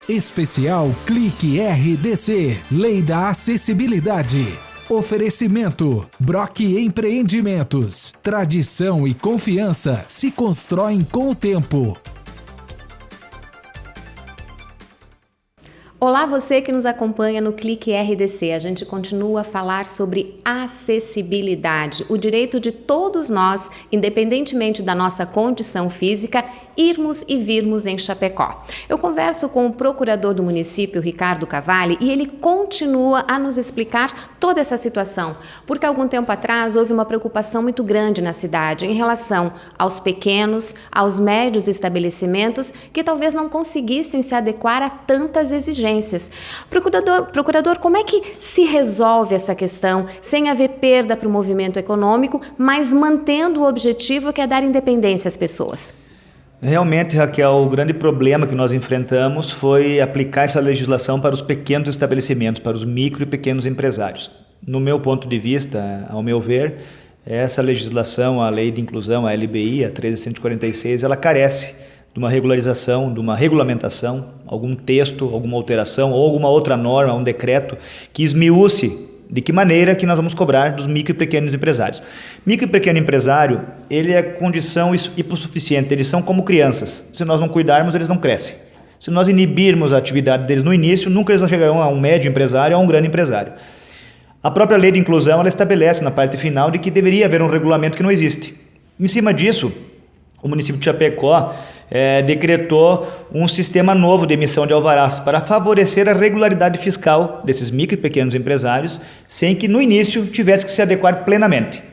Especial Clique RDC, Lei da Acessibilidade. Oferecimento Brock Empreendimentos. Tradição e confiança se constroem com o tempo. Olá, você que nos acompanha no Clique RDC. A gente continua a falar sobre acessibilidade, o direito de todos nós, independentemente da nossa condição física, irmos e virmos em Chapecó. Eu converso com o procurador do município, Ricardo Cavalli, e ele continua a nos explicar toda essa situação, porque algum tempo atrás houve uma preocupação muito grande na cidade em relação aos pequenos, aos médios estabelecimentos que talvez não conseguissem se adequar a tantas exigências. Procurador, como é que se resolve essa questão sem haver perda para o movimento econômico, mas mantendo o objetivo que é dar independência às pessoas? Realmente, Raquel, o grande problema que nós enfrentamos foi aplicar essa legislação para os pequenos estabelecimentos, para os micro e pequenos empresários. No meu ponto de vista, ao meu ver, essa legislação, a Lei de Inclusão, a LBI, a 13.146, ela carece de uma regularização, de uma regulamentação, algum texto, alguma alteração ou alguma outra norma, um decreto que esmiúce de que maneira que nós vamos cobrar dos micro e pequenos empresários. Micro e pequeno empresário, ele é condição hipossuficiente, eles são como crianças. Se nós não cuidarmos, eles não crescem. Se nós inibirmos a atividade deles no início, nunca eles chegarão a um médio empresário ou a um grande empresário. A própria lei de inclusão, ela estabelece na parte final de que deveria haver um regulamento que não existe. Em cima disso, o município de Chapecó decretou um sistema novo de emissão de alvarás para favorecer a regularidade fiscal desses micro e pequenos empresários, sem que no início tivesse que se adequar plenamente.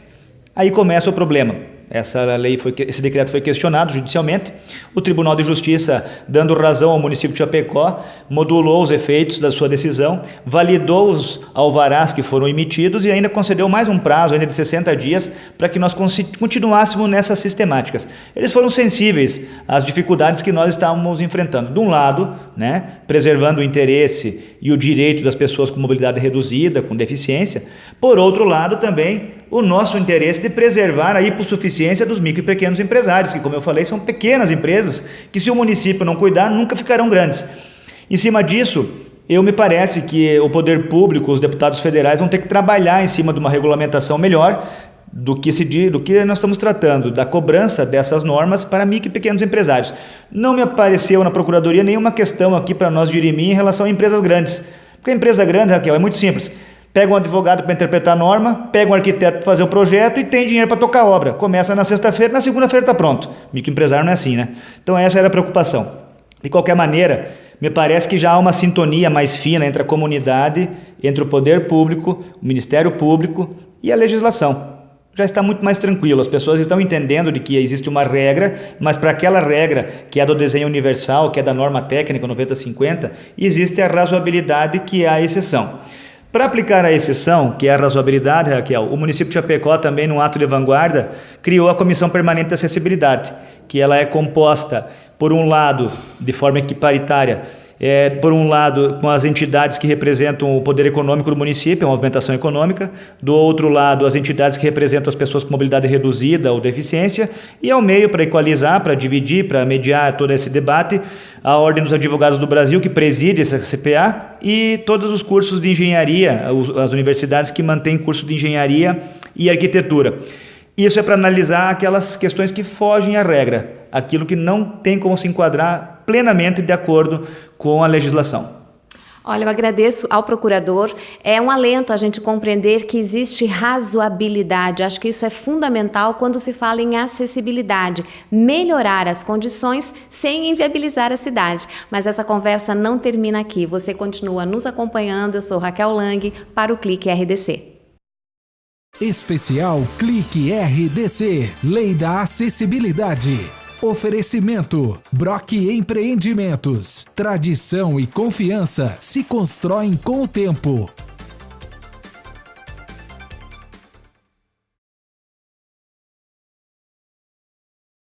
Aí começa o problema. Esse decreto foi questionado judicialmente. O Tribunal de Justiça, dando razão ao município de Chapecó, modulou os efeitos da sua decisão, validou os alvarás que foram emitidos e ainda concedeu mais um prazo ainda de 60 dias para que nós continuássemos nessas sistemáticas. Eles foram sensíveis às dificuldades que nós estávamos enfrentando. De um lado, preservando o interesse e o direito das pessoas com mobilidade reduzida, com deficiência. Por outro lado, também o nosso interesse de preservar a hipossuficiência dos micro e pequenos empresários, que, como eu falei, são pequenas empresas que, se o município não cuidar, nunca ficarão grandes. Em cima disso, me parece que o poder público, os deputados federais, vão ter que trabalhar em cima de uma regulamentação melhor do que nós estamos tratando, da cobrança dessas normas para micro e pequenos empresários. Não me apareceu na Procuradoria nenhuma questão aqui para nós dirimir em relação a empresas grandes. Porque a empresa grande, Raquel, é muito simples. Pega um advogado para interpretar a norma, pega um arquiteto para fazer o projeto e tem dinheiro para tocar a obra. Começa na sexta-feira, na segunda-feira está pronto. Microempresário não é assim, Então essa era a preocupação. De qualquer maneira, me parece que já há uma sintonia mais fina entre a comunidade, entre o poder público, o Ministério Público e a legislação. Já está muito mais tranquilo, as pessoas estão entendendo de que existe uma regra, mas para aquela regra que é do desenho universal, que é da norma técnica 9050, existe a razoabilidade, que é a exceção. Para aplicar a exceção, que é a razoabilidade, Raquel, o município de Chapecó também, num ato de vanguarda, criou a Comissão Permanente de Acessibilidade, que ela é composta, por um lado, de forma equiparitária, por um lado, com as entidades que representam o poder econômico do município, a movimentação econômica, do outro lado, as entidades que representam as pessoas com mobilidade reduzida ou deficiência, e ao meio, para equalizar, para dividir, para mediar todo esse debate, a Ordem dos Advogados do Brasil, que preside essa CPA, e todos os cursos de engenharia, as universidades que mantêm curso de engenharia e arquitetura. Isso é para analisar aquelas questões que fogem à regra, aquilo que não tem como se enquadrar plenamente de acordo com a legislação. Olha, eu agradeço ao procurador. É um alento a gente compreender que existe razoabilidade. Acho que isso é fundamental quando se fala em acessibilidade. Melhorar as condições sem inviabilizar a cidade. Mas essa conversa não termina aqui. Você continua nos acompanhando. Eu sou Raquel Lang para o Clique RDC. Especial Clique RDC, Lei da Acessibilidade. Oferecimento Brock Empreendimentos. Tradição e confiança se constroem com o tempo.